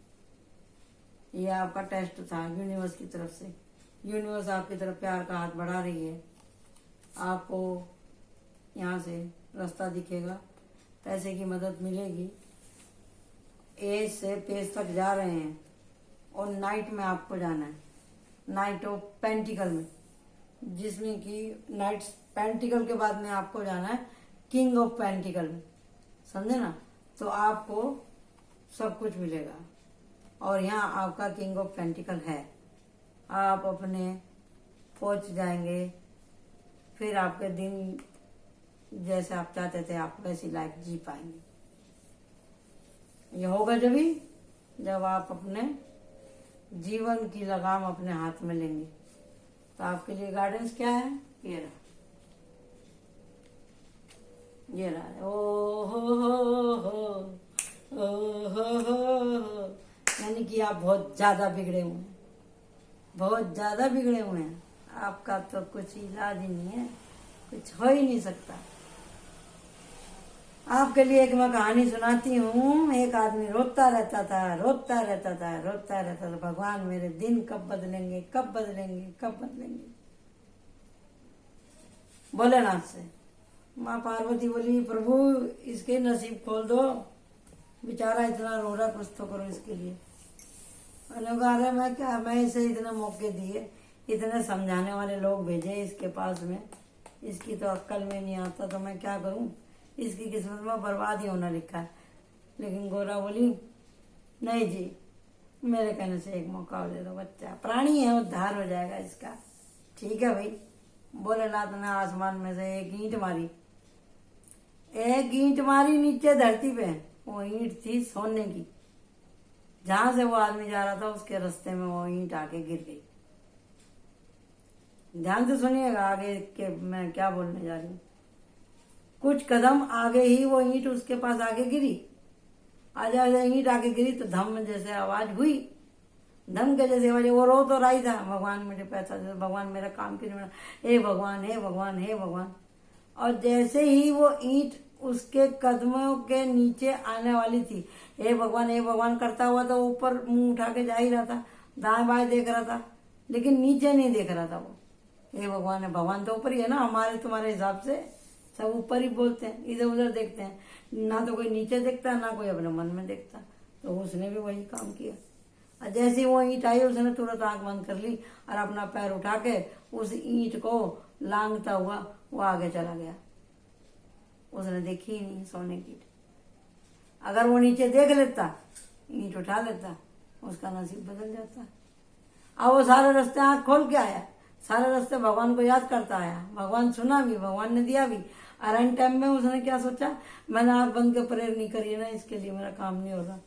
ये आपका टेस्ट था यूनिवर्स की तरफ से। यूनिवर्स आपकी तरफ प्यार का हाथ बढ़ा रही है, आपको यहाँ से रास्ता दिखेगा, पैसे की मदद मिलेगी। एज से पेज तक जा रहे हैं और नाइट में आपको जाना है, नाइट ऑफ पेंटिकल में, जिसमें कि नाइट पेंटिकल के बाद में आपको जाना है किंग ऑफ पेंटिकल में, समझे ना। तो आपको सब कुछ मिलेगा और यहाँ आपका किंग ऑफ पेंटिकल है। आप अपने पहुंच जाएंगे, फिर आपके दिन जैसे आप चाहते थे आप वैसी लाइफ जी पाएंगे। ये होगा जब आप अपने जीवन की लगाम अपने हाथ में लेंगे। तो आपके लिए गाइडेंस क्या है, ये रहा, ये रहा। ओ हो, यानी कि आप बहुत ज्यादा बिगड़े हुए हैं, बहुत ज्यादा बिगड़े हुए हैं। आपका तो कुछ इलाज ही नहीं है, कुछ हो ही नहीं सकता। आपके लिए एक मैं कहानी सुनाती हूँ। एक आदमी रोता रहता था, भगवान मेरे दिन कब बदलेंगे, कब बदलेंगे, कब बदलेंगे। भोलेनाथ से माँ पार्वती बोली, प्रभु इसके नसीब खोल दो, बेचारा इतना रो रहा, कुछ तो करो इसके लिए। अरे मैं क्या, मैं इसे इतने मौके दिए, इतने समझाने वाले लोग भेजे इसके पास में, इसकी तो अक्ल में नहीं आता, तो मैं क्या करूं, इसकी किस्मत में बर्बाद ही होना लिखा है। लेकिन गोरा बोली, नहीं जी, मेरे कहने से एक मौका दे दो, बच्चा प्राणी है, उद्धार हो जाएगा इसका। ठीक है भाई। भोलेनाथ ने आसमान में से एक ईंट मारी नीचे धरती पे। वो ईंट थी सोने की। जहां से वो आदमी जा रहा था उसके रास्ते में वो ईंट आके गिर गई। ध्यान से सुनिएगा आगे के मैं क्या बोलने जा रही हूँ। कुछ कदम आगे ही वो ईंट उसके पास आगे गिरी। आज ईंट आगे गिरी तो धम जैसे आवाज हुई, धम के जैसे आवाज। वो रो तो रहा ही था, भगवान मुझे पैसा दे, भगवान मेरा काम क्यों नहीं बना, हे भगवान, हे भगवान, हे भगवान। और जैसे ही वो ईंट उसके कदमों के नीचे आने वाली थी, हे भगवान करता हुआ तो ऊपर मुंह उठा के जा ही रहा था, दाएं बाएं देख रहा था, लेकिन नीचे नहीं देख रहा था वो। हे भगवान है, भगवान तो ऊपर ही है ना, हमारे तुम्हारे हिसाब से सब ऊपर ही बोलते हैं, इधर उधर देखते हैं, ना तो कोई नीचे देखता ना कोई अपने मन में देखता। तो उसने भी वही काम किया। और जैसे ही वो ईंट आई उसने तुरंत आंख बंद कर ली और अपना पैर उठा के उस ईंट को लांघता हुआ वो आगे चला गया। उसने देखी ही नहीं सोने की ईंट। अगर वो नीचे देख लेता, ईंट उठा लेता, उसका नसीब बदल जाता। अब वो सारे रास्ते आंख खोल के आया, सारे रास्ते भगवान को याद करता आया, भगवान सुना भी, भगवान ने दिया भी। और एंड टाइम में उसने क्या सोचा, मैंने आंख बंद के प्रेयर नहीं करी ना, इसके लिए मेरा काम नहीं हो रहा।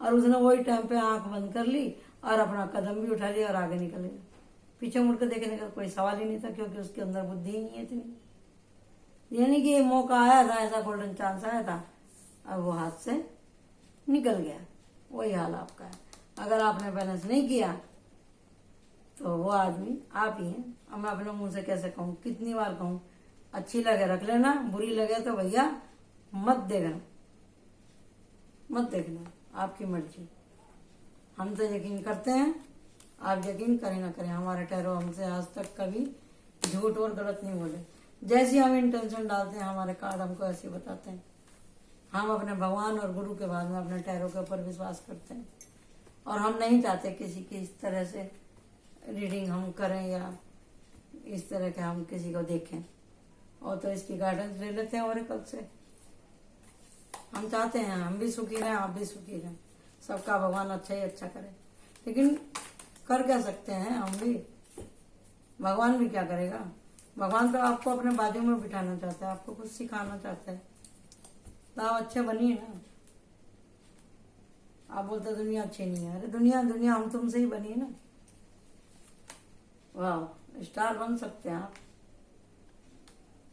और उसने वही टाइम पे आंख बंद कर ली और अपना कदम भी उठा लिया और आगे निकल गया। पीछे मुड़ के देखने का कोई सवाल ही नहीं था, क्योंकि उसके अंदर बुद्धि ही नहीं है इतनी। यानी कि ये मौका आया था, ऐसा गोल्डन चांस आया था, अब वो हाथ से निकल गया। वही हाल आपका है। अगर आपने बैलेंस नहीं किया तो वो आदमी आप ही हैं। अब मैं अपने मुंह से कैसे कहूँ, कितनी बार कहूँ, अच्छी लगे रख लेना, बुरी लगे तो भैया मत देखना, मत देखना, आपकी मर्जी। हम तो यकीन करते हैं, आप यकीन करें ना करें, हमारे टैरो हमसे आज तक कभी झूठ और गलत नहीं बोले। जैसी हम इंटेंशन डालते हैं, हमारे कार्ड हमको ऐसे बताते हैं। हम अपने भगवान और गुरु के बाद में अपने टैरो के ऊपर विश्वास करते हैं, और हम नहीं चाहते किसी की इस तरह से रीडिंग हम करें या इस तरह के हम किसी को देखें। और तो इसकी गाइडेंस ले लेते हैं ओरेकल से। हम चाहते हैं हम भी सुखी रहें, आप भी सुखी रहें, सबका भगवान अच्छा ही अच्छा करे। लेकिन कर क्या सकते हैं हम भी, भगवान भी क्या करेगा। भगवान तो आपको अपने बाजू में बिठाना चाहता है, आपको कुछ सिखाना चाहता है, तो आप अच्छे बनिए ना। आप बोलते दुनिया अच्छी नहीं है, अरे दुनिया दुनिया हम तुमसे ही बनी है ना। वाह, स्टार बन सकते हैं आप।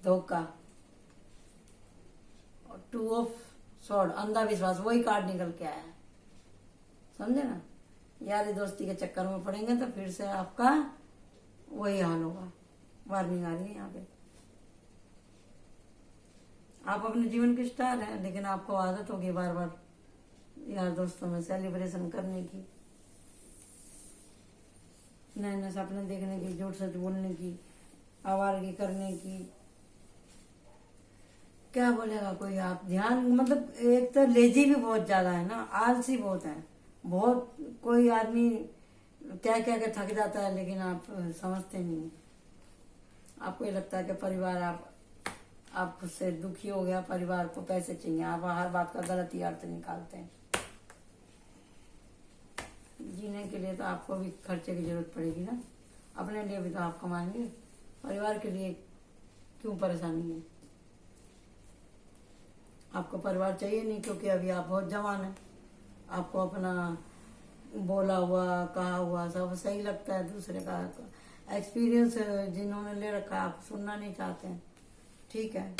धोखा और 2 ऑफ सॉर्ड, अंधाविश्वास, वही कार्ड निकल के आया, समझे ना। यारी दोस्ती के चक्कर में पड़ेंगे तो फिर से आपका वही हाल होगा। वार्निंग आ रही है यहाँ पे। आप अपने जीवन के स्टार हैं, लेकिन आपको आदत होगी बार बार यार दोस्तों में सेलिब्रेशन करने की, नए नए सपने देखने की, झूठ सच बोलने की, आवारगी करने की। क्या बोलेगा कोई, आप ध्यान, मतलब एक तो लेजी भी बहुत ज्यादा है ना, आलसी बहुत है, बहुत। कोई आदमी क्या क्या के थक जाता है, लेकिन आप समझते नहीं। आपको ये लगता है कि परिवार, आप उससे दुखी हो गया, परिवार को पैसे चाहिए, आप हर बात का गलत ही अर्थ निकालते हैं। जीने के लिए तो आपको भी खर्चे की जरूरत पड़ेगी ना, अपने लिए भी तो आप कमाएंगे, परिवार के लिए क्यों परेशानी है। आपको परिवार चाहिए नहीं, क्योंकि अभी आप बहुत जवान हैं, आपको अपना बोला हुआ कहा हुआ सब सही लगता है। दूसरे का एक्सपीरियंस जिन्होंने ले रखा है आप सुनना नहीं चाहते हैं, ठीक है।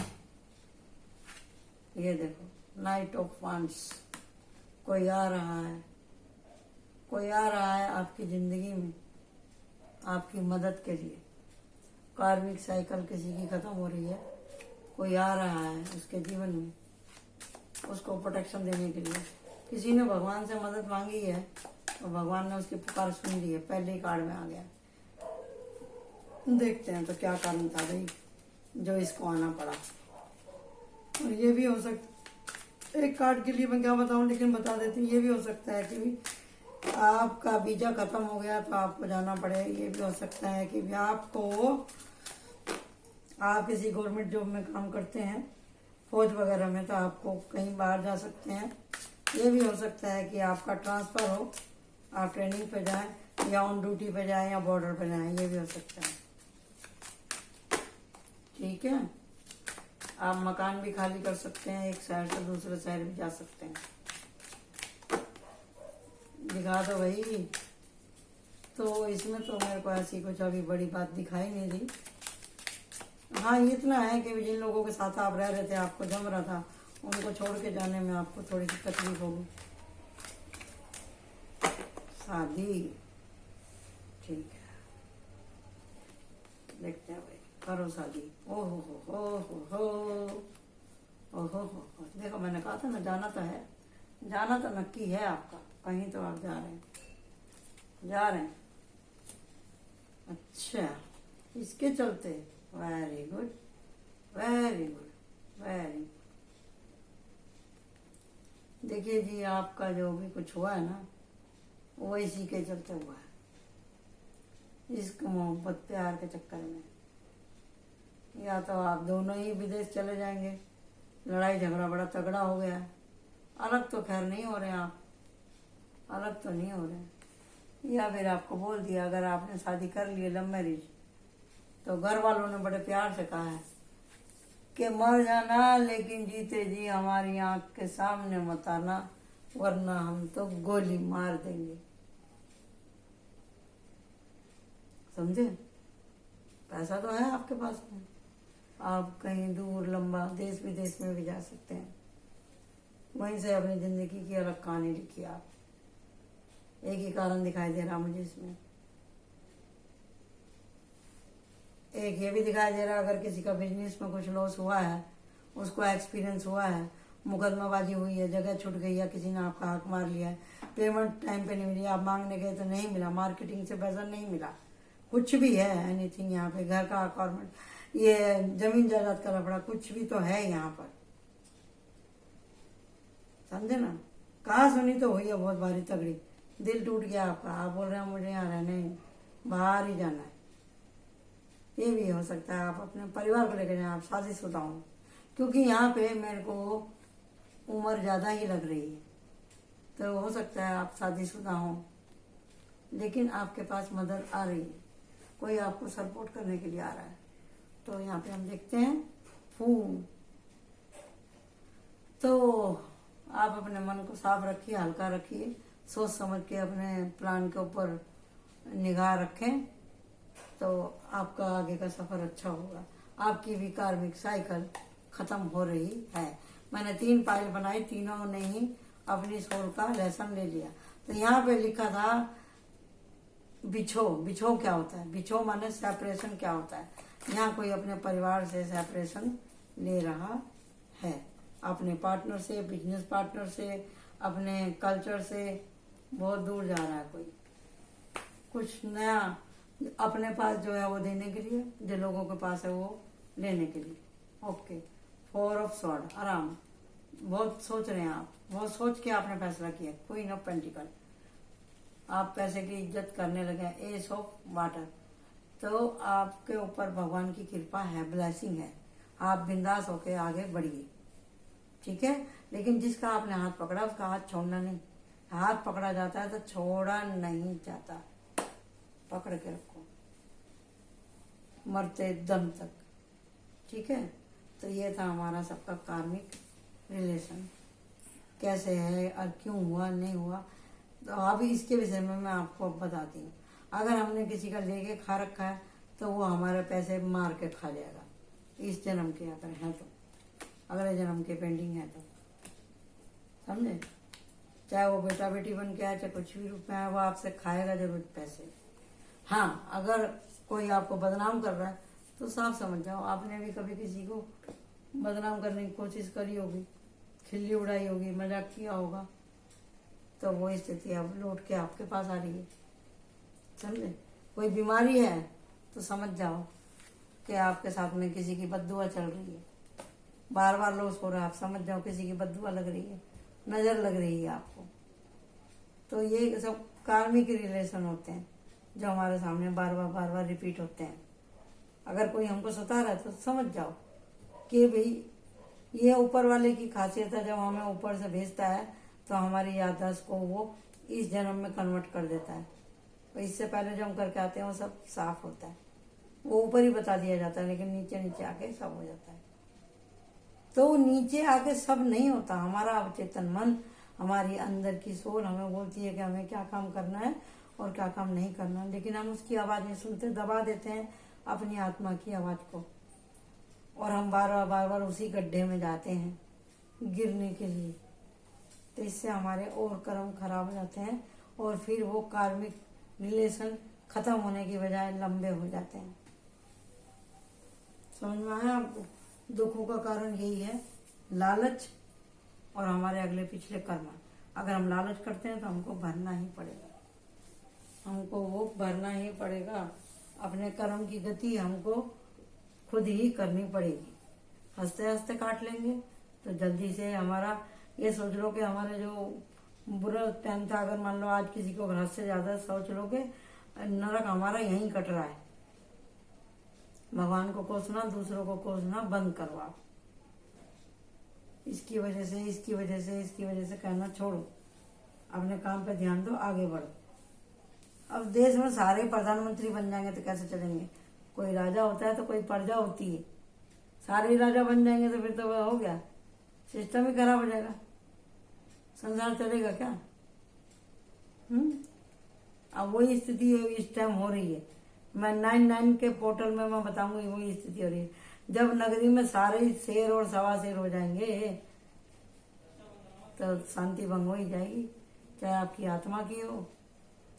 ये देखो, नाइट ऑफ वांड्स, कोई आ रहा है, कोई आ रहा है आपकी जिंदगी में आपकी मदद के लिए। कार्मिक साइकिल किसी की खत्म हो रही है, कोई आ रहा है उसके जीवन में उसको प्रोटेक्शन देने के लिए। किसी ने भगवान से मदद मांगी है तो भगवान ने उसकी पुकार सुन ली है, पहले ही कार्ड में आ गया। देखते हैं तो क्या कारण था भाई जो इसको आना पड़ा। और ये भी हो सकता, एक कार्ड के लिए मैं क्या बताऊं, लेकिन बता देती हूँ। ये भी हो सकता है कि आपका वीजा खत्म हो गया तो आपको जाना पड़े। ये भी हो सकता है कि आपको, आप किसी गवर्नमेंट जॉब में काम करते हैं, फौज वगैरह में, तो आपको कहीं बाहर जा सकते हैं। ये भी हो सकता है कि आपका ट्रांसफर हो, आप ट्रेनिंग पे जाएं या ऑन ड्यूटी पे जाएं या बॉर्डर पे जाएं, ये भी हो सकता है, ठीक है। आप मकान भी खाली कर सकते हैं, एक शहर से दूसरे शहर भी जा सकते हैं। दिखा दो भाई। तो इसमें तो मेरे को ऐसी कुछ अभी बड़ी बात दिखाई नहीं दी। हाँ, इतना है कि जिन लोगों के साथ आप रह रहे थे, आपको जम रहा था, उनको छोड़ के जाने में आपको थोड़ी सी तकलीफ होगी। शादी, ठीक है, देखते हैं भाई, करो शादी। ओहो हो, देखो मैंने कहा था ना, जाना तो है, जाना तो नक्की है आपका, कहीं तो आप जा रहे हैं। अच्छा, इसके चलते, very good, very good, very good. देखिए जी, आपका जो भी कुछ हुआ है ना, वो इसी के चलते हुआ है, इश्क मोहब्बत प्यार के चक्कर में। या तो आप दोनों ही विदेश चले जाएंगे, लड़ाई झगड़ा बड़ा तगड़ा हो गया है। अलग तो खैर नहीं हो रहे आप, अलग तो नहीं हो रहे। या फिर आपको बोल दिया, अगर आपने शादी कर ली, लव मैरिज, तो घर वालों ने बड़े प्यार से कहा है कि मर जाना लेकिन जीते जी हमारी आंख के सामने मत आना, वरना हम तो गोली मार देंगे। समझे? पैसा तो है आपके पास में, आप कहीं दूर लंबा देश विदेश में भी जा सकते हैं, वहीं से अपनी जिंदगी की अलग कहानी लिखी आप। एक ही कारण दिखाई दे रहा मुझे इसमें, एक ये भी दिखाई दे रहा अगर किसी का बिजनेस में कुछ लॉस हुआ है, उसको एक्सपीरियंस हुआ है, मुकदमाबाजी हुई है, जगह छूट गई है, किसी ने आपका हक मार लिया है, पेमेंट टाइम पे नहीं मिली, आप मांगने गए तो नहीं मिला, मार्केटिंग से पैसा नहीं मिला, कुछ भी है एनीथिंग यहाँ पे, घर का अकाउंट, ये जमीन जायदाद का लफड़ा, कुछ भी तो है यहाँ पर। समझे ना? कहा सुनी तो हुई है बहुत भारी तगड़ी, दिल टूट गया आपका, आप बोल रहे हैं मुझे यहाँ रहने बाहर ही जाना है। ये भी हो सकता है आप अपने परिवार को लेकर जाए, आप शादीशुदा हो, क्योंकि यहाँ पे मेरे को उम्र ज़्यादा ही लग रही है, तो हो सकता है आप शादीशुदा हो, लेकिन आपके पास मदद आ रही है, कोई आपको सपोर्ट करने के लिए आ रहा है। तो यहाँ पे हम देखते हैं फूल। तो आप अपने मन को साफ रखिए, हल्का रखिए, सोच समझ के अपने प्लान के ऊपर निगाह रखें, तो आपका आगे का सफर अच्छा होगा। आपकी भी कार्मिक साइकिल खत्म हो रही है। मैंने 3 फाइल बनाई, तीनों ने ही अपनी सोल का लेसन ले लिया। तो यहाँ पे लिखा था बिछो। बिछो क्या होता है? बिछो माने सेपरेशन क्या होता है? यहाँ कोई अपने परिवार से सेपरेशन ले रहा है, अपने पार्टनर से, बिजनेस पार्टनर से, अपने कल्चर से बहुत दूर जा रहा है कोई, कुछ नया अपने पास जो है वो देने के लिए, जो लोगों के पास है वो लेने के लिए। ओके, 4 ऑफ स्वॉर्ड, आराम, बहुत सोच रहे हैं आप, बहुत सोच के आपने फैसला किया। क्वीन ऑफ पेंटिकल, आप पैसे की इज्जत करने लगे। एस ऑफ वाटर, तो आपके ऊपर भगवान की कृपा है, ब्लेसिंग है, आप बिंदास होके आगे बढ़िए, ठीक है। लेकिन जिसका आपने हाथ पकड़ा उसका हाथ छोड़ना नहीं, हाथ पकड़ा जाता है तो छोड़ा नहीं जाता, पकड़ के रखो मरते दम तक, ठीक है। तो ये था हमारा सबका कार्मिक रिलेशन, कैसे है और क्यों हुआ नहीं हुआ, तो अभी इसके विषय में मैं आपको बताती हूँ। अगर हमने किसी का लेके खा रखा है तो वो हमारे पैसे मार के खा जाएगा, इस जन्म के अगर हैं तो, अगले जन्म के पेंडिंग है तो, समझे। चाहे वो बेटा बेटी बन के आए, चाहे कुछ भी रूप में आए, वो आपसे खाएगा जरूर पैसे। हाँ, अगर कोई आपको बदनाम कर रहा है तो साफ समझ जाओ आपने भी कभी किसी को बदनाम करने की कोशिश करी होगी, खिल्ली उड़ाई होगी, मजाक किया होगा, तो वो स्थिति अब लौट के आपके पास आ रही है, समझे। कोई बीमारी है तो समझ जाओ कि आपके साथ में किसी की बद्दुआ चल रही है, बार बार लॉस हो रहा है, आप समझ जाओ किसी की बद्दुआ लग रही है, नजर लग रही है आपको। तो ये सब कार्मिक रिलेशन होते हैं जो हमारे सामने बार बार रिपीट होते हैं। अगर कोई हमको सता रहा है तो समझ जाओ कि भाई ये ऊपर वाले की खासियत है, जब हमें ऊपर से भेजता है तो हमारी याददाश्त को वो इस जन्म में कन्वर्ट कर देता है। तो इससे पहले जो हम करके आते हैं वो सब साफ होता है, वो ऊपर ही बता दिया जाता है, लेकिन नीचे नीचे आके सब हो जाता है। तो नीचे आके सब नहीं होता, हमारा अवचेतन मन, हमारी अंदर की सोल हमें बोलती है कि हमें क्या काम करना है और क्या काम नहीं करना, लेकिन हम उसकी आवाज नहीं सुनते, दबा देते हैं अपनी आत्मा की आवाज को, और हम बार बार उसी गड्ढे में जाते हैं गिरने के लिए। तो इससे हमारे और कर्म खराब हो जाते हैं और फिर वो कार्मिक रिलेशन खत्म होने की बजाय लंबे हो जाते हैं। समझ में आया आपको? दुखों का कारण यही है, लालच और हमारे अगले पिछले कर्म। अगर हम लालच करते हैं तो हमको भरना ही पड़ेगा, हमको वो भरना ही पड़ेगा, अपने कर्म की गति हमको खुद ही करनी पड़ेगी। हंसते हंसते काट लेंगे तो जल्दी से हमारा, ये सोच लो कि हमारे जो बुरा टाइम था, अगर मान लो आज किसी को घर से ज्यादा सोच लो कि नरक हमारा यहीं कट रहा है, भगवान को कोसना, दूसरों को कोसना बंद करो आप। इसकी वजह से इसकी वजह से इसकी वजह से कहना छोड़ो, अपने काम पे ध्यान दो, आगे बढ़ो। अब देश में सारे प्रधानमंत्री बन जाएंगे तो कैसे चलेंगे? कोई राजा होता है तो कोई प्रजा होती है। सारे ही राजा बन जाएंगे तो फिर तो वह हो गया, सिस्टम ही खराब हो जाएगा, संसार चलेगा क्या? अब वही स्थिति इस टाइम हो रही है। मैं 99 के पोर्टल में मैं बताऊंगी वही स्थिति हो रही है। जब नगरी में सारे शेर और सवा शेर हो जाएंगे तो शांति भंग हो ही जाएगी, चाहे आपकी आत्मा की हो,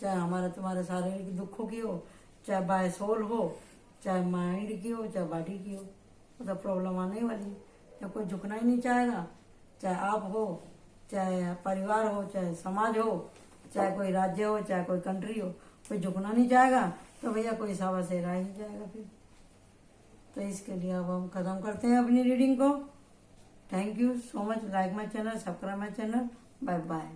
चाहे हमारे तुम्हारे शारीरिक दुखों की हो, चाहे बाय सोल हो, चाहे माइंड की हो, चाहे बॉडी की हो, तो प्रॉब्लम आने वाली है। जब कोई झुकना ही नहीं चाहेगा, चाहे आप हो, चाहे परिवार हो, चाहे समाज हो, चाहे कोई राज्य हो, चाहे कोई कंट्री हो, कोई झुकना नहीं चाहेगा तो भैया कोई सावा से रह ही जाएगा फिर। तो इसके लिए अब हम खत्म करते हैं अपनी रीडिंग को। Thank you so much. Like my channel, subscribe my channel. Bye bye.